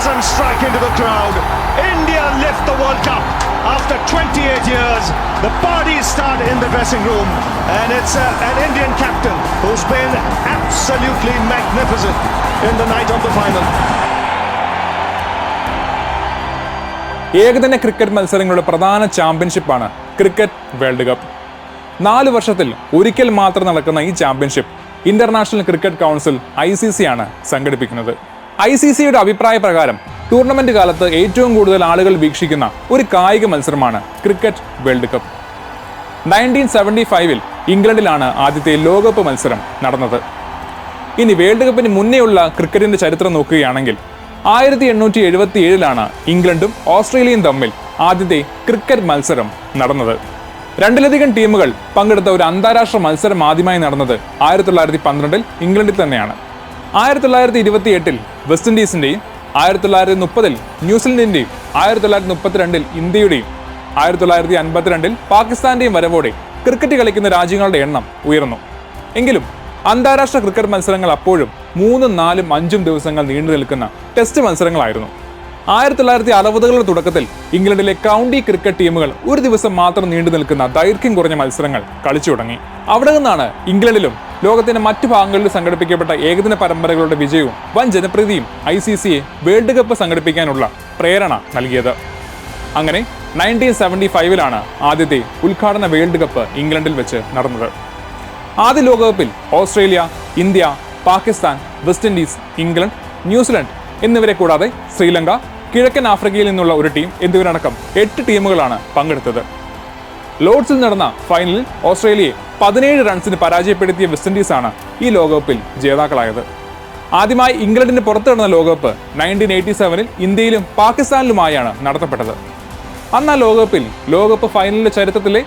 magnificent strike into the crowd. India lift the World Cup after 28 years. The parties start in the dressing room, and it's an Indian captain who's been absolutely magnificent in the night of the final. ഏകദിന cricket മത്സരങ്ങളുടെ പ്രധാന ചാമ്പ്യൻഷിപ്പാണ് cricket world cup. 4 വർഷത്തിൽ ഒരിക്കൽ മാത്രം നടക്കുന്ന ഈ championship international cricket council ICC ആണ് സംഘടിപ്പിക്കുന്നത്. ICCയുടെ അഭിപ്രായ പ്രകാരം ടൂർണമെന്റ് കാലത്ത് ഏറ്റവും കൂടുതൽ ആളുകൾ വീക്ഷിക്കുന്ന ഒരു കായിക മത്സരമാണ് ക്രിക്കറ്റ് വേൾഡ് കപ്പ്. 1975-ൽ ഇംഗ്ലണ്ടിലാണ് ആദ്യത്തെ ലോകകപ്പ് മത്സരം നടന്നത്. ഇനി വേൾഡ് കപ്പിന് മുന്നേയുള്ള ക്രിക്കറ്റിന്റെ ചരിത്രം നോക്കുകയാണെങ്കിൽ 1877-ലാണ് ഇംഗ്ലണ്ടും ഓസ്ട്രേലിയയും തമ്മിൽ ആദ്യത്തെ ക്രിക്കറ്റ് മത്സരം നടന്നത്. 2ലധികം ടീമുകൾ പങ്കെടുത്ത ഒരു അന്താരാഷ്ട്ര മത്സരം ആദ്യമായി നടന്നത് 1912-ൽ ഇംഗ്ലണ്ടിൽ തന്നെയാണ്. 1928-ൽ വെസ്റ്റ് ഇൻഡീസിന്റെയും 1930-ൽ ന്യൂസിലൻഡിന്റെയും 1932-ൽ ഇന്ത്യയുടെയും 1952-ൽ പാകിസ്ഥാന്റെയും വരവോടെ ക്രിക്കറ്റ് കളിക്കുന്ന രാജ്യങ്ങളുടെ എണ്ണം ഉയർന്നു. എങ്കിലും അന്താരാഷ്ട്ര ക്രിക്കറ്റ് മത്സരങ്ങൾ അപ്പോഴും 3, 4, 5 ദിവസങ്ങൾ നീണ്ടു നിൽക്കുന്ന ടെസ്റ്റ് മത്സരങ്ങളായിരുന്നു. 1960-കളുടെ തുടക്കത്തിൽ ഇംഗ്ലണ്ടിലെ കൗണ്ടി ക്രിക്കറ്റ് ടീമുകൾ ഒരു ദിവസം മാത്രം നീണ്ടു നിൽക്കുന്ന ദൈർഘ്യം കുറഞ്ഞ മത്സരങ്ങൾ കളിച്ചു തുടങ്ങി. അവിടെ നിന്നാണ് ഇംഗ്ലണ്ടിലും ലോകത്തിന്റെ മറ്റു ഭാഗങ്ങളിലും സംഘടിപ്പിക്കപ്പെട്ട ഏകദിന പരമ്പരകളുടെ വിജയവും വൻ ജനപ്രീതിയും ICCയെ വേൾഡ് കപ്പ് സംഘടിപ്പിക്കാനുള്ള പ്രേരണ നൽകിയത്. അങ്ങനെ 1975-ലാണ് ആദ്യത്തെ ഉദ്ഘാടന വേൾഡ് കപ്പ് ഇംഗ്ലണ്ടിൽ വെച്ച് നടന്നത്. ആദ്യ ലോകകപ്പിൽ Australia, India, Pakistan, west Indies, England, New Zealand എന്നിവരെ കൂടാതെ ശ്രീലങ്ക, കിഴക്കൻ ആഫ്രിക്കയിൽ നിന്നുള്ള ഒരു ടീം എന്നിവരടക്കം 8 ടീമുകളാണ് പങ്കെടുത്തത്. ലോർഡ്സിൽ നടന്ന ഫൈനലിൽ ഓസ്ട്രേലിയയെ 17 റൺസിന് പരാജയപ്പെടുത്തിയ വെസ്റ്റ് ഇൻഡീസാണ് ഈ ലോകകപ്പിൽ ജേതാക്കളായത്. ആദ്യമായി ഇംഗ്ലണ്ടിന് പുറത്തു നടന്ന ലോകകപ്പ് 1987-ൽ ഇന്ത്യയിലും പാകിസ്ഥാനിലുമായാണ് നടത്തപ്പെട്ടത്. അന്ന് ആ ലോകകപ്പ് ഫൈനലിന്റെ ചരിത്രത്തിലെ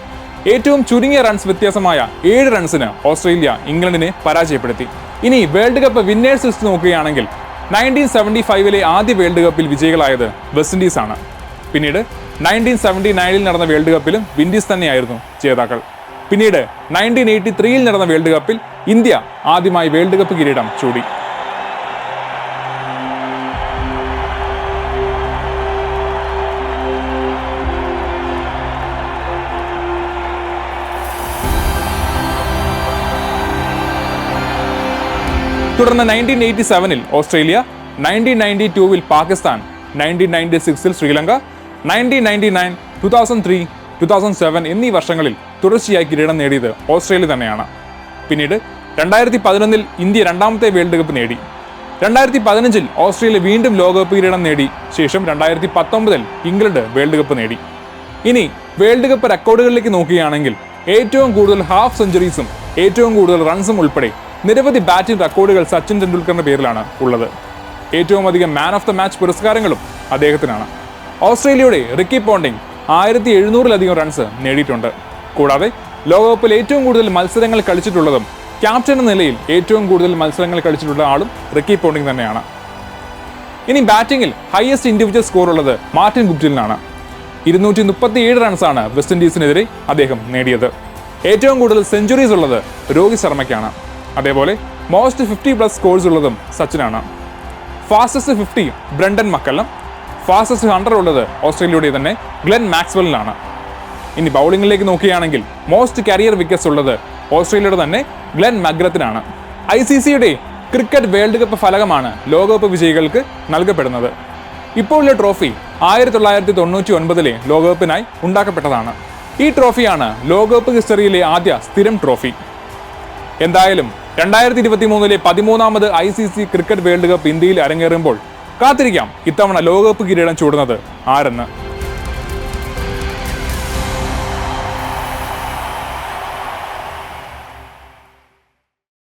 ഏറ്റവും ചുരുങ്ങിയ റൺസ് വ്യത്യാസമായ 7 റൺസിന് ഓസ്ട്രേലിയ ഇംഗ്ലണ്ടിനെ പരാജയപ്പെടുത്തി. ഇനി വേൾഡ് കപ്പ് വിന്നേഴ്സ് ലിസ്റ്റ് നോക്കുകയാണെങ്കിൽ 1975-ലെ ആദ്യ വേൾഡ് കപ്പിൽ വിജയികളായത് വെസ്റ്റ് ഇൻഡീസ് ആണ്. പിന്നീട് 1979-ൽ നടന്ന വേൾഡ് കപ്പിലും വിൻഡീസ് തന്നെയായിരുന്നു ജേതാക്കൾ. പിന്നീട് 1983-ൽ നടന്ന വേൾഡ് കപ്പിൽ ഇന്ത്യ ആദ്യമായി വേൾഡ് കപ്പ് കിരീടം ചൂടി. തുടർന്ന് 1987-ൽ ഓസ്ട്രേലിയ, 1992-ൽ പാകിസ്ഥാൻ, 1996-ൽ ശ്രീലങ്ക, 1999, 2003, 2007 എന്നീ വർഷങ്ങളിൽ തുടർച്ചയായി കിരീടം നേടിയത് ഓസ്ട്രേലിയ തന്നെയാണ്. പിന്നീട് 2011-ൽ ഇന്ത്യ രണ്ടാമത്തെ വേൾഡ് കപ്പ് നേടി. 2015-ൽ ഓസ്ട്രേലിയ വീണ്ടും ലോകകപ്പ് കിരീടം നേടി. ശേഷം 2019-ൽ ഇംഗ്ലണ്ട് വേൾഡ് കപ്പ് നേടി. ഇനി വേൾഡ് കപ്പ് റെക്കോർഡുകളിലേക്ക് നോക്കുകയാണെങ്കിൽ ഏറ്റവും കൂടുതൽ ഹാഫ് സെഞ്ചുറീസും ഏറ്റവും കൂടുതൽ റൺസും ഉൾപ്പെടെ നിരവധി ബാറ്റിംഗ് റെക്കോർഡുകൾ സച്ചിൻ ടെണ്ടുൽക്കറിന്റെ പേരിലാണ് ഉള്ളത്. ഏറ്റവും അധികം മാൻ ഓഫ് ദ മാച്ച് പുരസ്കാരങ്ങളും അദ്ദേഹത്തിനാണ്. ഓസ്ട്രേലിയയുടെ റിക്കി പോണ്ടിംഗ് 1700-ലധികം റൺസ് നേടിയിട്ടുണ്ട്. കൂടാതെ ലോകകപ്പിൽ ഏറ്റവും കൂടുതൽ മത്സരങ്ങൾ കളിച്ചിട്ടുള്ളതും ക്യാപ്റ്റൻ എന്ന നിലയിൽ ഏറ്റവും കൂടുതൽ മത്സരങ്ങൾ കളിച്ചിട്ടുള്ള ആളും റിക്കി പോണ്ടിംഗ് തന്നെയാണ്. ഇനി ബാറ്റിംഗിൽ ഹയസ്റ്റ് ഇൻഡിവിജ്വൽ സ്കോർ ഉള്ളത് മാർട്ടിൻ ഗുപ്റ്റിലിനാണ്. 237 റൺസാണ് വെസ്റ്റ് ഇൻഡീസിനെതിരെ അദ്ദേഹം നേടിയത്. ഏറ്റവും കൂടുതൽ സെഞ്ചുറീസ് ഉള്ളത് രോഹിത് ശർമ്മയ്ക്കാണ്. അതേപോലെ മോസ്റ്റ് 50+ സ്കോർസ് ഉള്ളതും സച്ചിനാണ്. ഫാസ്റ്റസ്റ്റ് 50 ബ്രണ്ടൻ മക്കല്ലം, ഫാസ്റ്റസ്റ്റ് 100 ഉള്ളത് ഓസ്ട്രേലിയയുടെ തന്നെ ഗ്ലെൻ മാക്സ്വെല്ലിനാണ്. ഇനി ബൗളിംഗിലേക്ക് നോക്കുകയാണെങ്കിൽ മോസ്റ്റ് കരിയർ വിക്കറ്റ്സ് ഉള്ളത് ഓസ്ട്രേലിയയുടെ തന്നെ ഗ്ലെൻ മഗ്രത്തിനാണ്. ICCയുടെ ക്രിക്കറ്റ് വേൾഡ് കപ്പ് ഫലകമാണ് ലോകകപ്പ് വിജയികൾക്ക് നൽകപ്പെടുന്നത്. ഇപ്പോഴുള്ള ട്രോഫി 1999-ലെ ലോകകപ്പിനായി ഉണ്ടാക്കപ്പെട്ടതാണ്. ഈ ട്രോഫിയാണ് ലോകകപ്പ് ഹിസ്റ്ററിയിലെ ആദ്യ സ്ഥിരം ട്രോഫി. എന്തായാലും 2023-ലെ 13ാമത് ICC ക്രിക്കറ്റ് വേൾഡ് കപ്പ് ഇന്ത്യയിൽ അരങ്ങേറുമ്പോൾ കാത്തിരിക്കാം ഇത്തവണ ലോകകപ്പ് കിരീടം ചൂടുന്നത് ആരെന്ന്.